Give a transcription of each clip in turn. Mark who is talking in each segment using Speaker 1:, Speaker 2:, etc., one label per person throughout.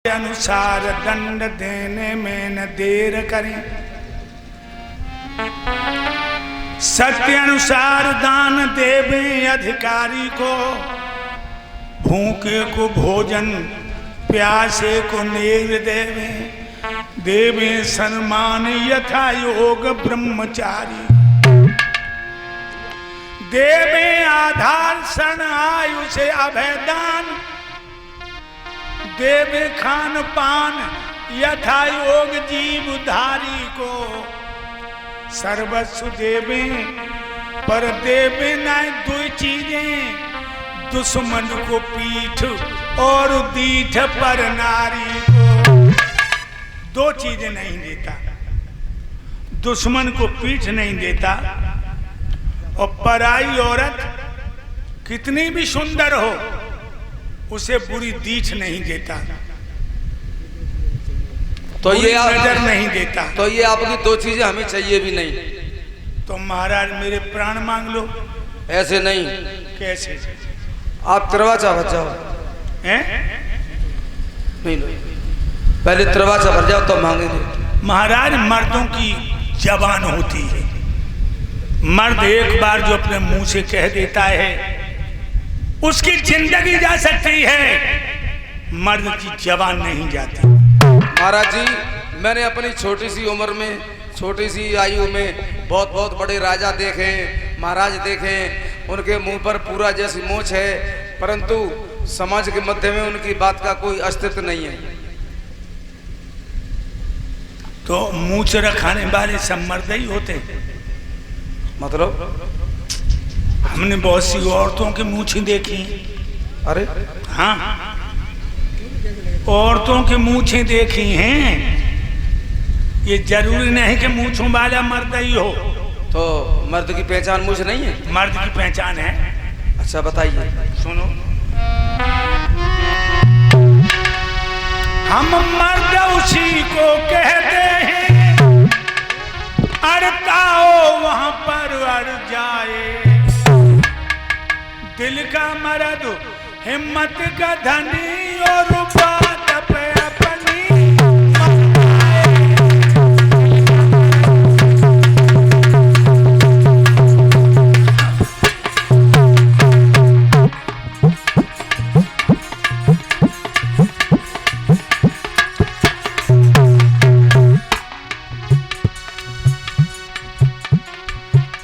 Speaker 1: अनुसार दंड देने में न देर करें। सत्य अनुसार दान देवें अधिकारी को, भूखे को भोजन प्यासे को नेर देवें। देवें सम्मान यथा योग ब्रह्मचारी, देवें आधार शरण आयु से अभयदान। देवे खान पान यथा योग जीवधारी को, सर्वस्व देवे पर देवे न दो चीजें। दुश्मन को पीठ और दीठ पर नारी को, दो चीजें नहीं देता। दुश्मन को पीठ नहीं देता और पराई औरत कितनी भी सुंदर हो उसे बुरी दीठ नहीं देता,
Speaker 2: तो ये
Speaker 1: नजर नहीं देता।
Speaker 2: तो ये आपकी दो चीजें हमें चाहिए भी नहीं।
Speaker 1: तो महाराज मेरे प्राण मांग लो।
Speaker 2: ऐसे नहीं।
Speaker 1: कैसे?
Speaker 2: आप त्रिवाचा भर जाओ।
Speaker 1: हैं?
Speaker 2: नहीं, पहले त्रिवाचा भर जाओ तो मांगेंगे।
Speaker 1: महाराज मर्दों की जबान होती है। मर्द एक बार जो अपने मुंह से कह देता है उसकी जिंदगी जा सकती है, मर्द की जबान नहीं जाती।
Speaker 2: महाराज जी, मैंने अपनी छोटी सी उम्र में, छोटी सी आयु में बहुत बहुत बड़े राजा देखे, महाराज देखे। उनके मुंह पर पूरा जैसी मूंछ है, परंतु समाज के मध्य में उनकी बात का कोई अस्तित्व नहीं है।
Speaker 1: तो मूंछ रखाने वाले सब मर्द ही होते।
Speaker 2: मतलब
Speaker 1: हमने बहुत सी औरतों की मूंछें देखी।
Speaker 2: अरे
Speaker 1: हाँ, औरतों की मूंछें देखी हैं। ये जरूरी नहीं कि मूंछों वाला मर्द ही हो।
Speaker 2: तो मर्द की पहचान मूंछ नहीं है?
Speaker 1: मर्द की पहचान है।
Speaker 2: अच्छा बताइए।
Speaker 1: सुनो, हम मर्द उसी को कहते हैं, अड़ताओ वहां पर अड़ जाए। दिल का मर्द हिम्मत का धनी और बात पे अपनी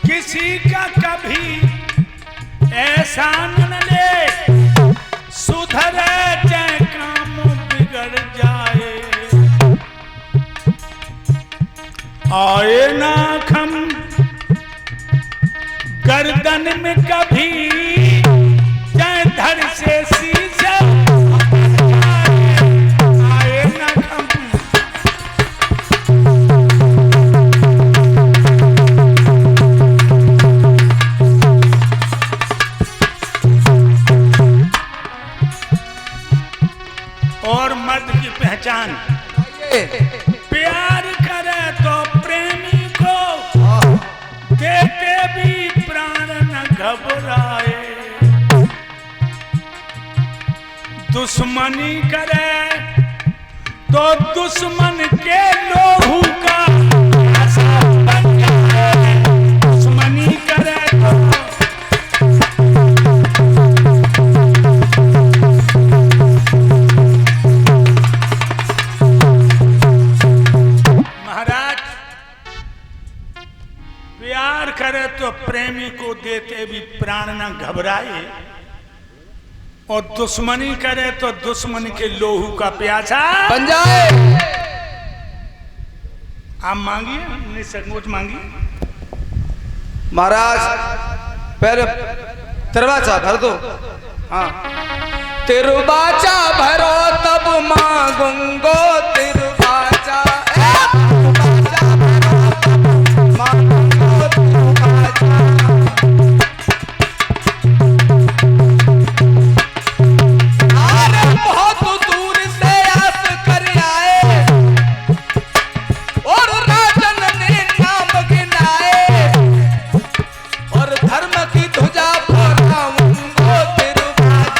Speaker 1: किसी का कभी ऐसा न ले, सुधरे चाहे काम बिगड़ जाए। आए ना खम गर्दन में कभी, चाहे धड़ से शीशा। आए ना खम और मर्द की पहचान, प्यार करे तो प्रेमी को, देते भी प्राण न घबराए। दुश्मनी करे तो दुश्मन के लोहू का आशा बन जाए। दुश्मनी करे तो करे तो प्रेमी को देते भी प्राण न घबराए, और दुश्मनी करे तो दुश्मन के लोहू का प्यासा
Speaker 2: बन जाए।
Speaker 1: आप मांगिए, निसंकोच मांगिए।
Speaker 2: महाराज पहले त्रिवाचा भर दो। हाँ, त्रिवाचा भरो तब मांगूंगो। त्रिवाचा बहुत दूर से आस कर आए, और राजन ने नाम गिनाए, और धर्म की ध्वजा फहराऊंगो। त्रिवाचा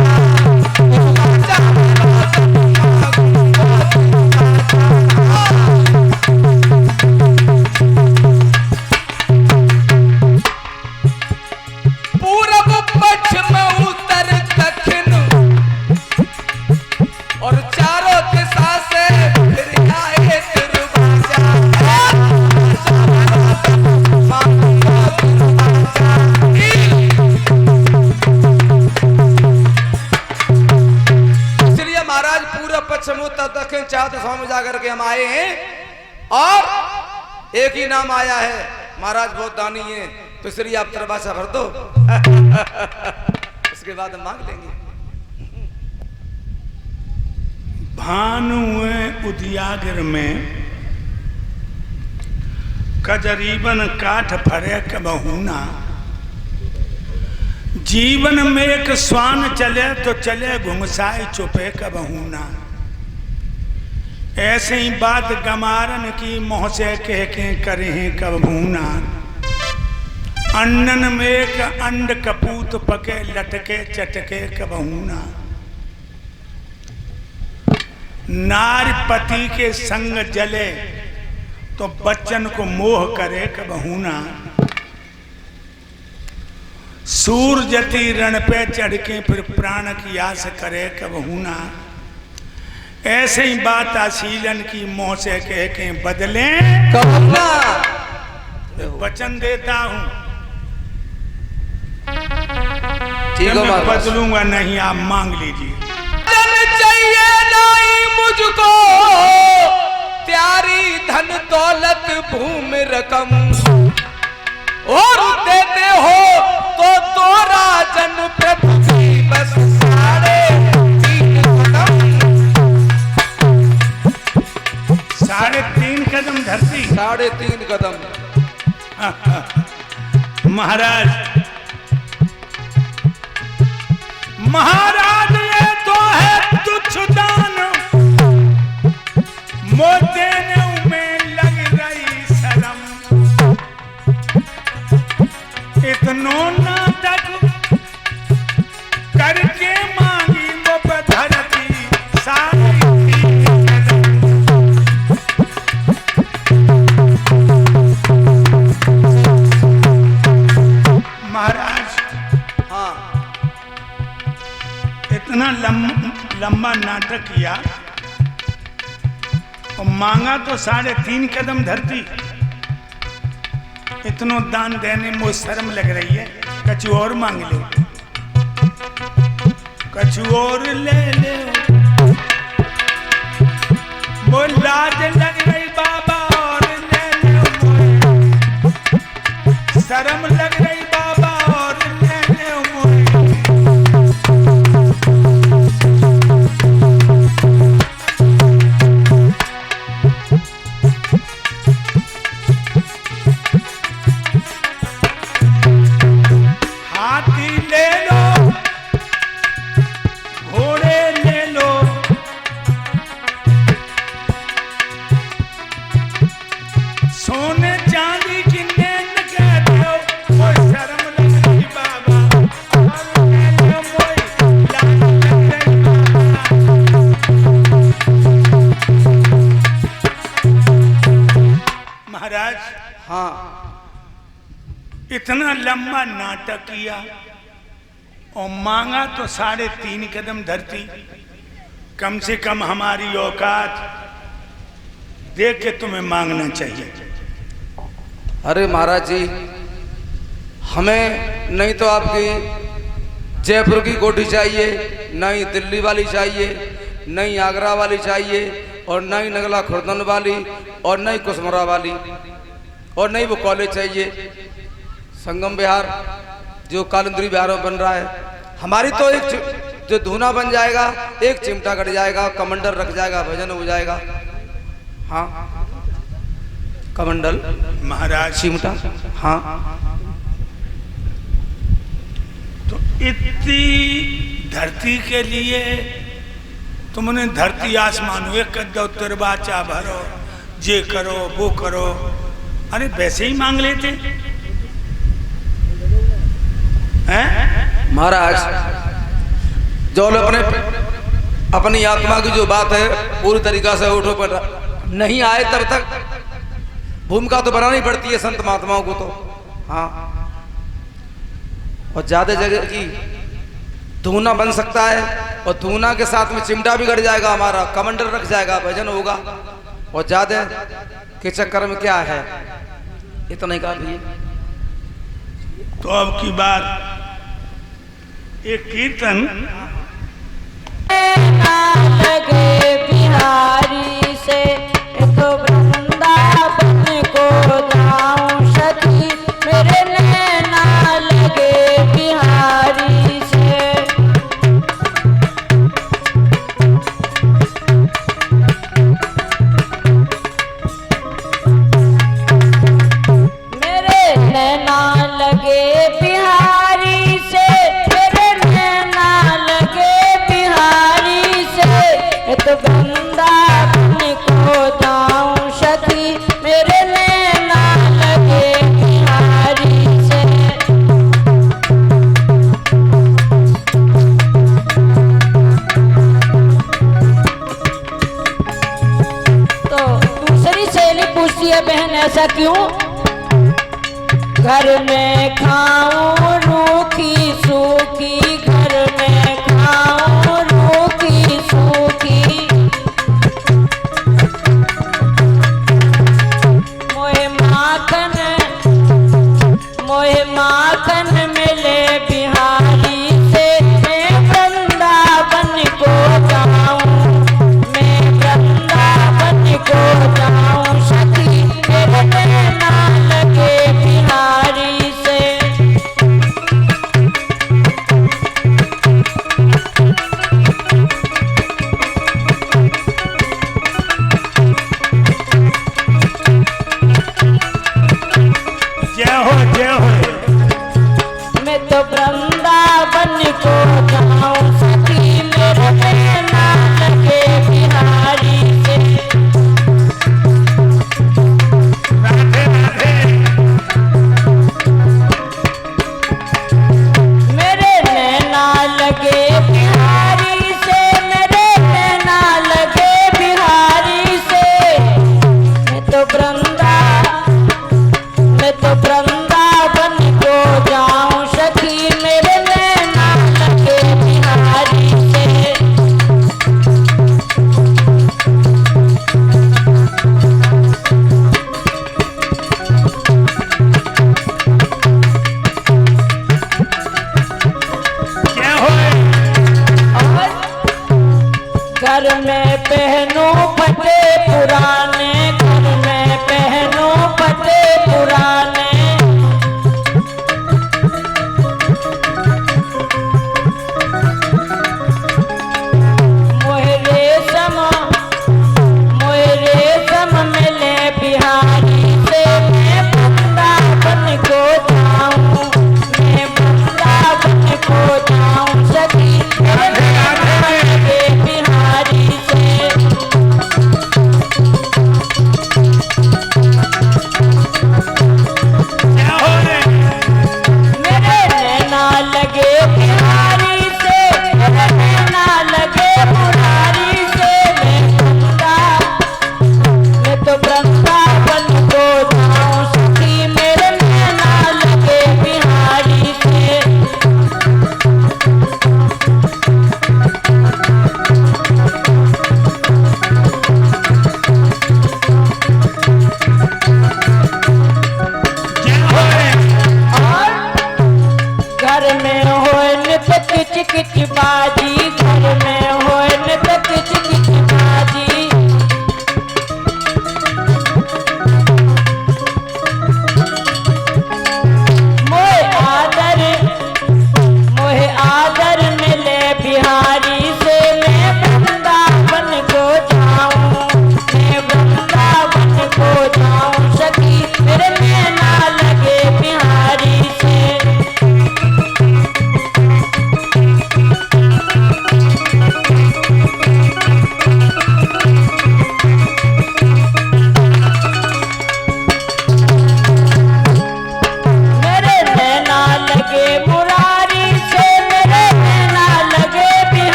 Speaker 2: उत्तर दक्षिण चार दिशाओं में जाकर के हम आए हैं और एक ही नाम आया है, महाराज बहुत दानी है, तो इसलिए आप तरबासा भर दो। उसके बाद हम मांग लेंगे।
Speaker 1: भानु उदियागर में कजरीबन काठ फरे कबहूना। जीवन में एक स्वान चले तो चले घुमसाए चुपे कबहूना। ऐसे ही बात गमारन की मोह से कह के करें कबहूना। अन्नन में एक अंड कपूत पके लटके चटके कबहूना। नारी पति के संग जले तो बच्चन को मोह करे कबहूना। सूरजती रण पे चढ़ के फिर प्राण की आस करे कबहूना। ऐसे ही बात आशीलन की मोह से कह के बदले
Speaker 2: कबहूना।
Speaker 1: वचन देता हूं
Speaker 2: ठीक है,
Speaker 1: मैं बदलूंगा नहीं, आप मांग लीजिए।
Speaker 2: चाहिए नहीं मुझको प्यारी धन दौलत भूमि रकम, और देते हो तो राजन प्रभु की बस 3.5 कदम।
Speaker 1: 3.5 कदम धरती,
Speaker 2: 3.5 कदम।
Speaker 1: महाराज ये तो है तुच्छ दान, मोते में लग रही शर्म। इतनो नाटक करके मांगी वो धरती 3.5 कदम। महाराज
Speaker 2: हाँ,
Speaker 1: इतना लंबा नाटक किया और मांगा तो 3.5 कदम धरती। इतनो दान देने में शर्म लग रही है, कछु और मांग ले, कछु और ले ले। वो लाज लग रही बाबा और ले ले। शर्म लग रही बाबा और ले ले। हाथी ले लो, घोड़े ले लो, सोने चांदी की नैन कहते हो। वो शर्म लग रही बाबा और ले लो, वो लाज लग रही बाबा। महाराज
Speaker 2: हाँ,
Speaker 1: इतना लंबा नाटक किया और मांगा तो 3.5 कदम धरती। कम से कम हमारी औकात देख के तुम्हें मांगना चाहिए।
Speaker 2: अरे महाराज जी, हमें नहीं तो आपकी जयपुर की कोठी चाहिए, नहीं दिल्ली वाली चाहिए, नहीं आगरा वाली चाहिए, और नहीं नगला खुर्दन वाली, और नहीं कुसमरा वाली, और नहीं वो कॉलेज चाहिए संगम विहार जो कालिंद्री विहार में बन रहा है। हमारी तो एक जो धूना बन जाएगा, एक चिमटा कट जाएगा, कमंडल रख जाएगा, भजन हो जाएगा। हाँ, कमंडल
Speaker 1: महाराज
Speaker 2: चिमटा। हाँ,
Speaker 1: तो इतनी धरती के लिए तुमने धरती आसमान एक कद्दा उत्तर बाचा भरो, ये करो वो करो। अरे वैसे ही मांग लेते हैं
Speaker 2: महाराज। जो अपनी आत्मा की जो बात है पूरी तरीका से उठो पर नहीं आए तब तक भूमिका तो बनानी पड़ती है संत महात्माओं को तो। हाँ, और ज्यादा जगह की धूना बन सकता है, और धूना के साथ में चिमटा भी गड़ जाएगा, हमारा कमंडल रख जाएगा, भजन होगा। और ज्यादा के चक्कर में क्या है, इतना ही काफी है।
Speaker 1: तो अब की बार एक कीर्तन
Speaker 3: नैना लगे बिहारी से, तो वृंदावन को जाऊं सखी मेरे नैना लगे बिहारी से। मेरे नैना लगे बिहारी से, मेरे नैना लगे बिहारी से, तो वृंदावन को जाऊं सखी मेरे नैना लगे बिहारी से। तो दूसरी सहेली पूछती है, बहन ऐसा क्यों? घर में खाऊं रूखी सूखी, घर में खाऊं रूखी सूखी, मोहे माखन मिले बिहारी से, मैं वृंदावन को जाऊं, मैं वृंदावन को जाऊं सखी मेरे नैना लगे बिहारी से।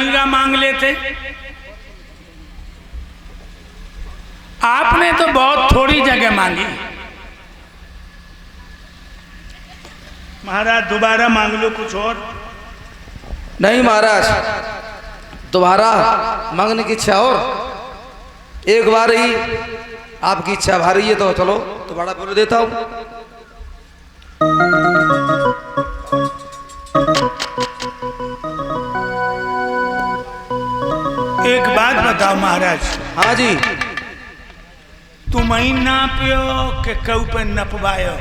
Speaker 1: बीघा मांग लेते। आपने तो बहुत थोड़ी जगह मांगी। महाराज दोबारा मांग लो कुछ और।
Speaker 2: नहीं महाराज, दोबारा मांगने की इच्छा और, एक बार ही आपकी इच्छा भारी है तो चलो दोबारा बोल देता हूँ।
Speaker 1: एक बात बताओ महाराज।
Speaker 2: हाँ जी।
Speaker 1: तुम ही नापियो के कऊ पे नपवायो?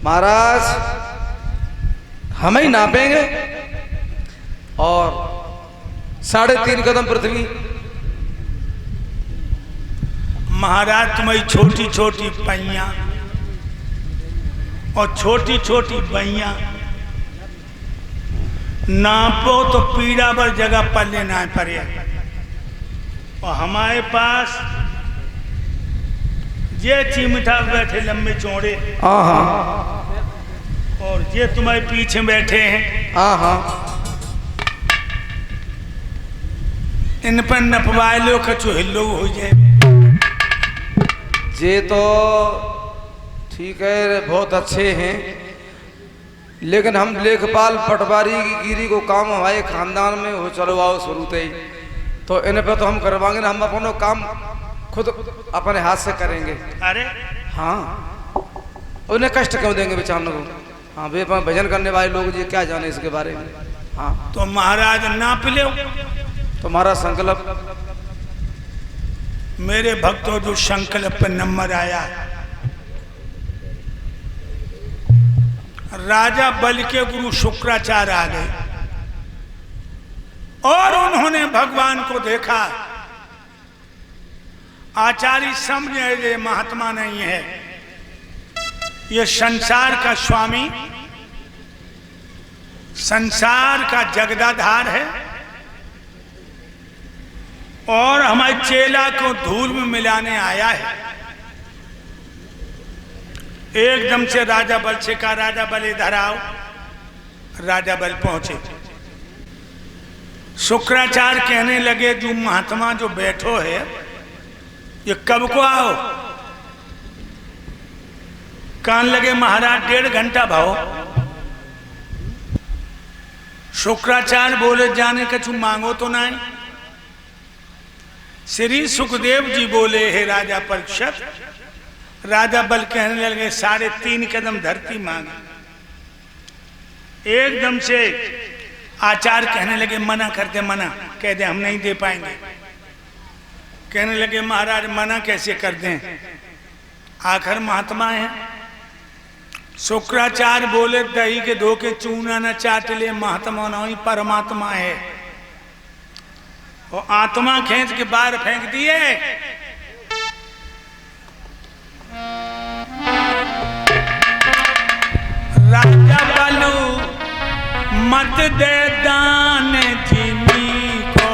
Speaker 2: महाराज हम ही नापेंगे और 3.5 कदम पृथ्वी।
Speaker 1: महाराज तुम्हारी छोटी छोटी पैया और छोटी छोटी बैया नापो तो पीड़ा पर जगह पर लेना पड़े। और हमारे पास ये चिमटा बैठे लंबे चौड़े, और ये तुम्हारे पीछे बैठे हैं, इन पर नपवा लो कछु हिलो हो जाए।
Speaker 2: ये तो ठीक है, बहुत अच्छे हैं, लेकिन हम लेखपाल पटवारी की गिरी को काम हमारे खानदान में हो चलवाओ शुरू से ही, तो इन पर तो हम करवाएंगे ना, हम अपना काम खुद अपने हाथ से करेंगे।
Speaker 1: अरे
Speaker 2: हाँ, उन्हें कष्ट क्यों देंगे बेचारों को? हाँ वे भजन करने वाले लोग जी क्या जाने इसके बारे में। हाँ
Speaker 1: तो महाराज नाप लो।
Speaker 2: तुम्हारा संकल्प।
Speaker 1: मेरे भक्तों जो संकल्प पर नंबर आया, राजा बल के गुरु शुक्राचार्य आ गए और उन्होंने भगवान को देखा। आचार्य समझे ये महात्मा नहीं है, ये संसार का स्वामी, संसार का जगदाधार है और हमारे चेला को धूल में मिलाने आया है। एकदम से राजा बल से कहा, राजा बल इधर आओ। राजा बल पहुंचे। शुक्राचार्य कहने लगे, जो महात्मा जो बैठो है ये कब को आओ? कहने लगे महाराज 1.5 घंटा भाओ। शुक्राचार्य बोले, जाने कछु मांगो तो नहीं? श्री सुखदेव जी बोले, हे राजा परीक्षित। राजा बल कहने लगे 3.5 कदम धरती मांगे। एकदम से आचार्य कहने लगे, मना कर दे, मना कह दे, हम नहीं दे पाएंगे। कहने लगे महाराज मना कैसे कर दें, आखिर महात्मा है। शुक्राचार्य बोले, दही के धोखे चूना न चाट ले, महात्मा नहीं परमात्मा है। और आत्मा खींच के बाहर फेंक दिए। राजा बलू मत दे दान जिमी को,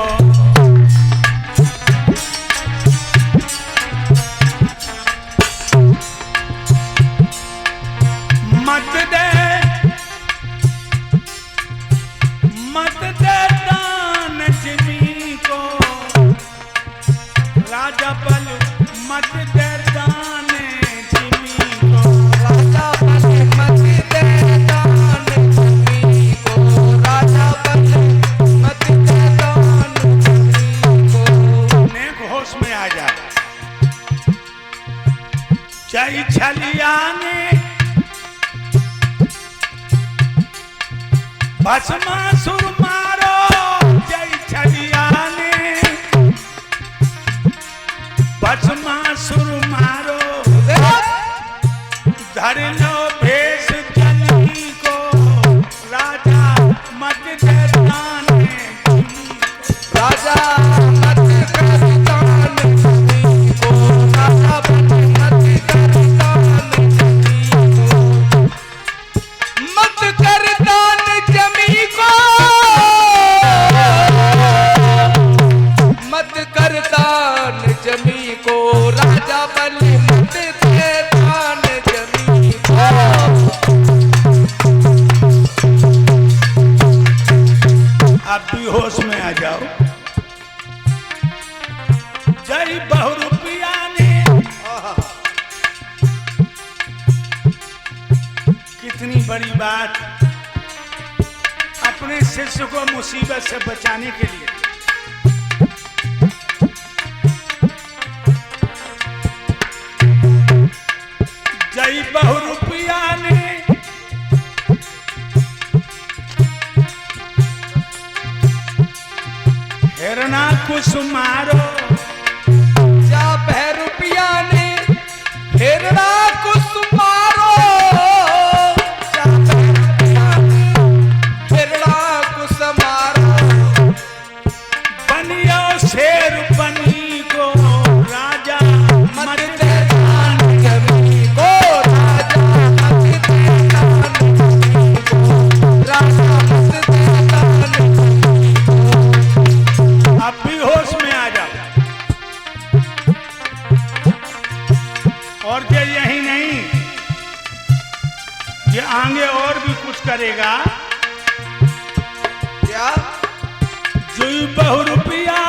Speaker 1: मत दे दान जिमी को। राजा बल मत दे दान जिमी को।
Speaker 2: राजा बल मत दे दान जिमी को। राजा बल मत दे दान जिमी को।
Speaker 1: नेक होश में आ जा। जय छलिया ने भस्मासुर मारो, जय छलिया ने भस्मासुर मारो। धर लो भेष जनी को, राजा मत दे दान जिमी को।
Speaker 2: राजा मत कर दान जिमी को। राजा बल मत कर दान जिमी को। मत कर दान जमी को। मत कर दान जमी को। राजा बल मत दे दान जमी को।
Speaker 1: आप भी होश में आ जाओ। जई बहुरूपिया ने कितनी बड़ी बात अपने शिष्य को मुसीबत से बचाने के लिए। जई बहुरूपिया ने हिरणा कुसुमारो
Speaker 2: जा बहुरूपिया ने हिरणा कुसुमारो जा बहुरूपिया ने हिरणा कुसुमारो
Speaker 1: बनियो शेर बनी को राजा
Speaker 2: मत दे दान जमी को राजा मत दे दान जमी को राजा मत दे दान जमी को।
Speaker 1: अब भी होश में आ जाओ। और ये यही नहीं, ये आगे और भी कुछ करेगा।
Speaker 2: क्या
Speaker 1: जुई बहुरूपिया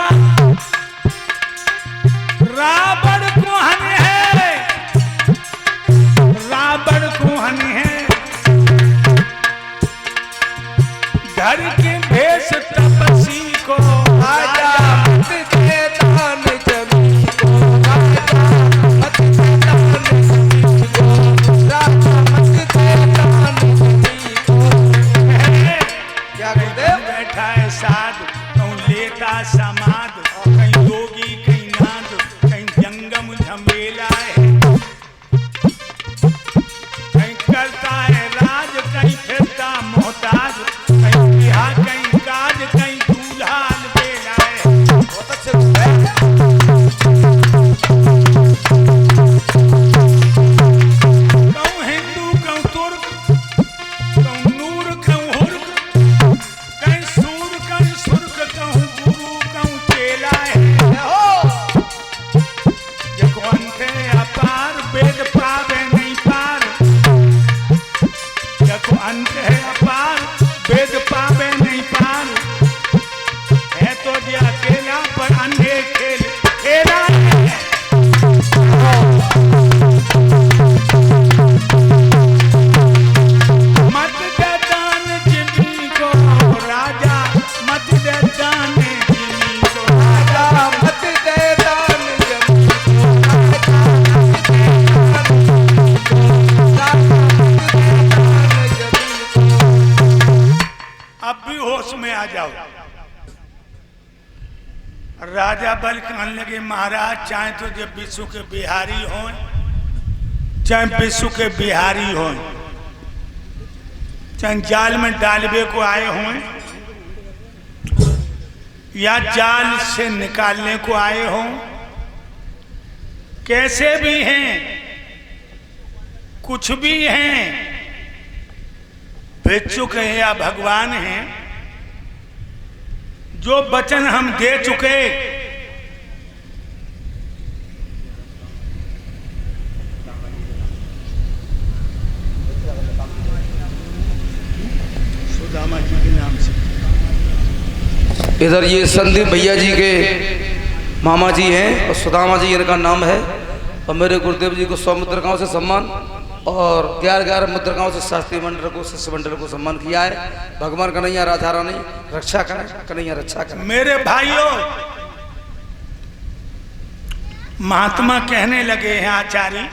Speaker 1: रावण कुहन है, रावण कुहन है। घर के भेष तपसी को
Speaker 2: राजा मत दे दान जमी को राजा मत दे दान जमी को राजा मत दे दान जमी को। क्या कहते हैं?
Speaker 1: बैठा है साध, कहूँ लेता समाध, कहीं योगी कहीं नाद, कहीं जंगम झमेला है, कहीं करता है राज, कहीं फिरता मोहताज, कहीं बिहा कहीं काज, कहीं दूल्हा अलबेला है।
Speaker 2: बहुत अच्छे लोग हैं।
Speaker 1: कहूँ हिंदू कहूँ तुर्क, कहूँ नूर कहूँ हुर्क, कहीं सूर कहीं सुर्ख, कहूँ गुरु कहूँ चेला है। ये कौन थे अपार वेद पावे नहीं पार, ये को अंत है अपार वेद पावे नहीं पार। है तो ये अकेला पर अंधे खेल खेला है। मत दे दान जिमी को राजा, मत दे दान जिमी को राजा।
Speaker 2: राजा मत दे दान जमी को राजा मत दे दान जमी को राजा मत दे दान जमी को।
Speaker 1: अब भी होश में आ जाओ। राजा बल कहने लगे महाराज चाहे तो जब विश्व के बिहारी हों, चाहे विश्व के बिहारी हों, चाहे जाल में डालबे को आए हों या जाल से निकालने को आए हों, कैसे भी हैं, कुछ भी हैं, भिक्षुक हैं या भगवान हैं, जो वचन हम दे चुके सुदामा जी के नाम से।
Speaker 2: इधर ये संदीप भैया जी के मामा जी हैं और सुदामा जी इनका नाम है। और मेरे गुरुदेव जी को 100 मुद्रिकाओं से सम्मान और 11 मुद्रिकाओं से शास्त्री मंडल को शिष्य मंडल को सम्मान किया है। भगवान कन्हैया राधा रानी रक्षा करें, कन्हैया रक्षा करें।
Speaker 1: मेरे भाइयों, महात्मा कहने लगे हैं आचार्य,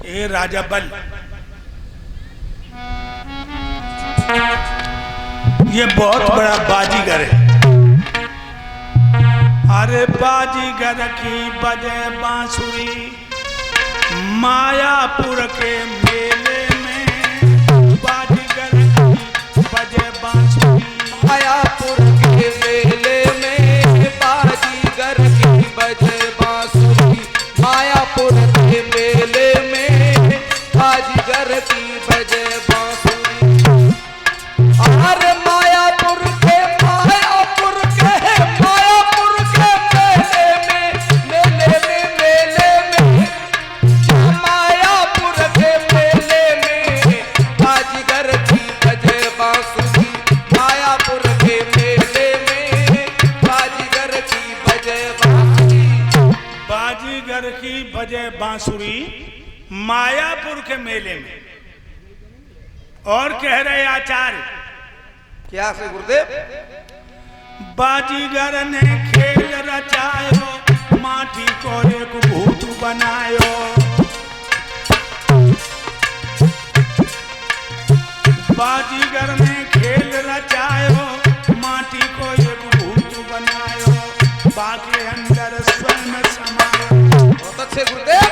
Speaker 1: ए राजा बल, ये बहुत बड़ा बाजीगर है। अरे बाजीगर की बजे बांसुरी मायापुर के मेले में, बाजीगर की बजे बांसुरी
Speaker 2: मायापुर के मेले में, बाजीगर की बजे बांसुरी मायापुर के मेले में, बाजीगर की बजे बांसुरी। अरे मायापुर के मेले में मायापुर के मेले में, बाजीगर की बजे बांसुरी मायापुर के मेले
Speaker 1: बाजीगर की बजे बांसुरी मायापुर के मेले में। और कह रहे आचार्य
Speaker 2: क्या से गुरुदेव?
Speaker 1: बाजीगर ने खेल रचायो, माटी को एक भूत बनायो। बाजीगर ने खेल रचायो, माटी को एक भूत बनायो, बाके अंदर स्वयं समायो।
Speaker 2: बहुत अच्छे गुरुदेव।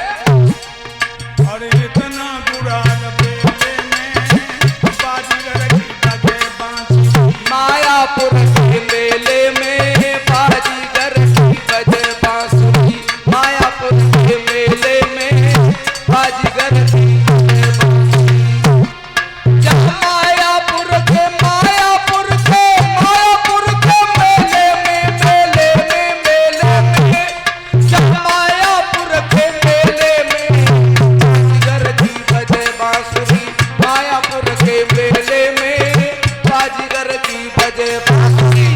Speaker 1: और इतना गुराल बेले में बाजीगर की बजे बांसुरी।
Speaker 2: मायापुर के मेले में बाजीगर की बजे बांसुरी। मायापुर के मेले में बाजीगर की बजे बांसुरी। जब मायापुर के मेले में जब मायापुर के मेले में बाजीगर की बजे बांसुरी। मायापुर के मेले में बाजीगर की बजे बांसुरी।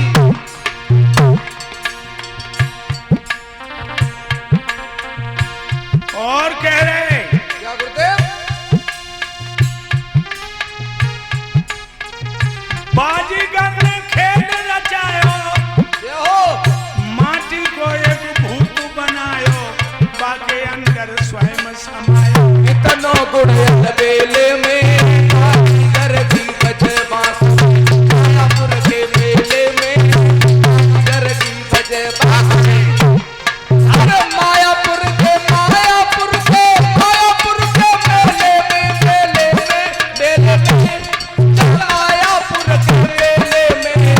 Speaker 1: और कह रहे
Speaker 2: क्या गुरुदेव?
Speaker 1: बाजीगर ने खेल रचायो,
Speaker 2: ये हो
Speaker 1: माटी को एक भूत बनायो, बाके अंदर स्वयं समायो।
Speaker 2: इतनो गुड़ियल बेले में बाजीगर की बजे बांसुरी। मायापुर के मेले में बाजीगर की बजे बांसुरी। अरे मायापुर के मेले में जब मायापुर के मेले में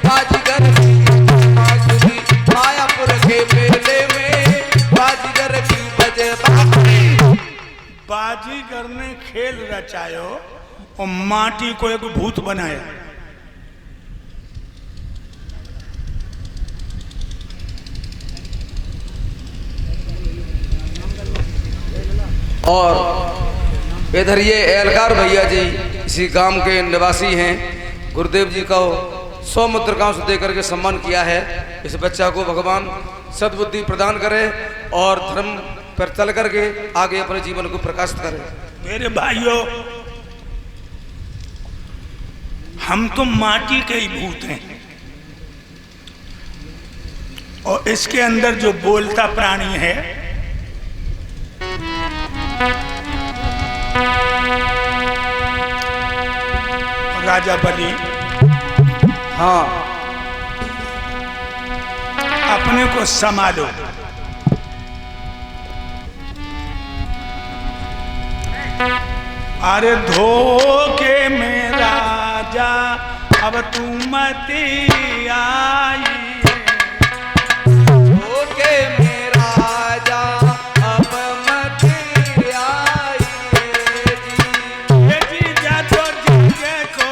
Speaker 2: बाजीगर की बजे बांसुरी। मायापुर के मेले में बाजीगर की बजे बांसुरी।
Speaker 1: बाजीगर ने खेल रचायो और माटी को एक भूत बनाया।
Speaker 2: और इधर ये एलकार भैया जी इसी गांव के निवासी हैं। गुरुदेव जी को 100 मुद्रिकाओं से देकर के सम्मान किया है। इस बच्चा को भगवान सद्बुद्धि प्रदान करे और धर्म पर चल करके आगे अपने जीवन को प्रकाशित करे।
Speaker 1: मेरे भाइयों, हम तो माटी के ही भूत हैं और इसके अंदर जो बोलता प्राणी है राजा बलि,
Speaker 2: हाँ
Speaker 1: अपने को संभालो। अरे धोखे में राजा अब तू मत आई।
Speaker 2: ओके मेरा राजा अब मत आइए जी।
Speaker 1: ये जीजा तो जग को,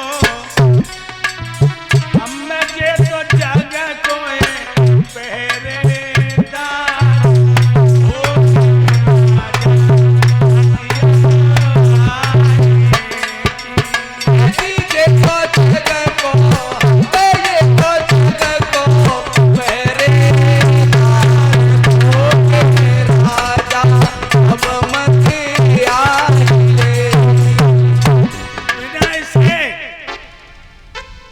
Speaker 1: हम जे तो जग को पहरेदार।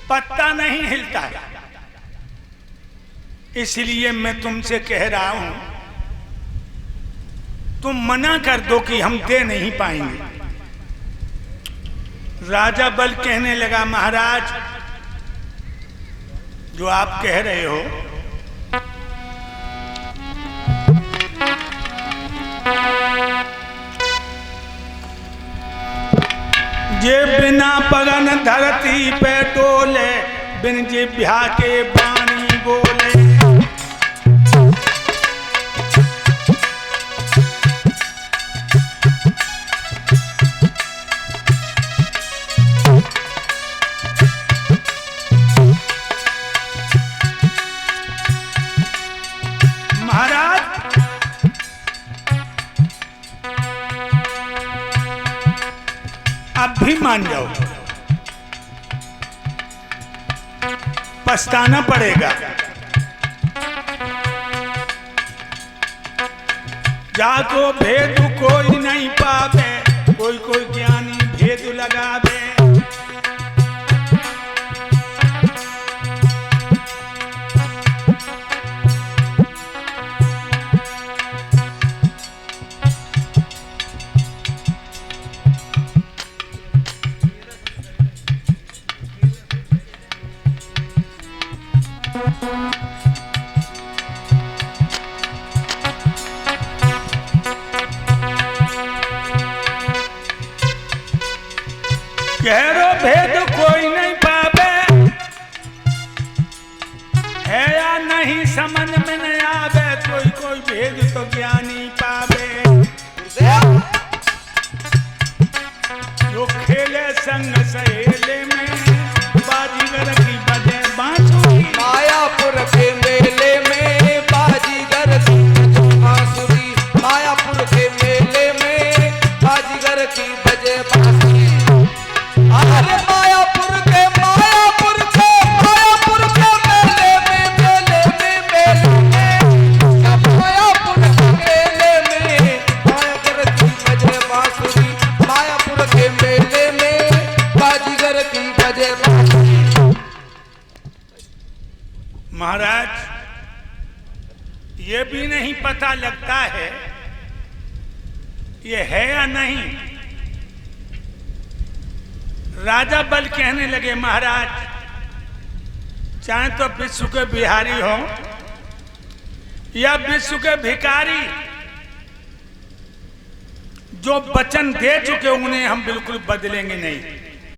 Speaker 1: पत्ता नहीं हिलता है। इसलिए मैं तुमसे कह रहा हूं, तुम मना कर दो कि हम दे नहीं पाएंगे। राजा बल कहने लगा, महाराज जो आप कह रहे हो जे बिना पगन धरती पे डोले, बिन जिभ्या के बाणी बोले। महाराज अब भी मान जाओ, पछताना पड़ेगा। जाको भेद कोई नहीं पावे, कोई कोई ज्ञानी भेद लगावे। गहरो भेद कोई नहीं पावे, है या नहीं समझ में नहीं आवे, कोई कोई भेद तो ज्ञानी पावे। जो खेले संग सहेले में, बाजीगर की बजे बांसुरी।
Speaker 2: मायापुर के मेले में बाजीगर की बजे बांसुरी, मायापुर के मेले में बाजीगर की बजे बांसुरी। अरे मायापुर के मेले में, मेले में सब मायापुर के मेले में बाजीगर की बजे बांसुरी, मायापुर के मेले में बाजीगर की बजे बांसुरी।
Speaker 1: महाराज, ये भी नहीं पता लगता है ये है या नहीं। राजा बल कहने लगे, महाराज चाहे तो विश्व के बिहारी हो या विश्व के भिखारी, जो वचन दे चुके उन्हें हम बिल्कुल बदलेंगे नहीं।